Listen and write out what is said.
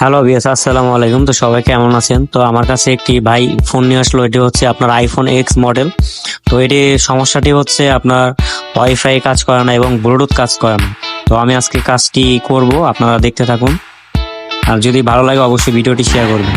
Hello বিয়াস, আসসালামু আলাইকুম। তো সবাই কেমন আছেন? তো আমার কাছে একটি ভাই ফোন নিয়ে আসলো। এটি হচ্ছে আপনার আইফোন এক্স মডেল। তো এটি সমস্যাটি হচ্ছে আপনার ওয়াইফাই কাজ করে না এবং ব্লুটুথ কাজ করে না। তো আমি আজকে কাজটি করব, আপনারা দেখতে থাকুন। আর যদি ভালো লাগে অবশ্যই ভিডিওটি শেয়ার করবেন।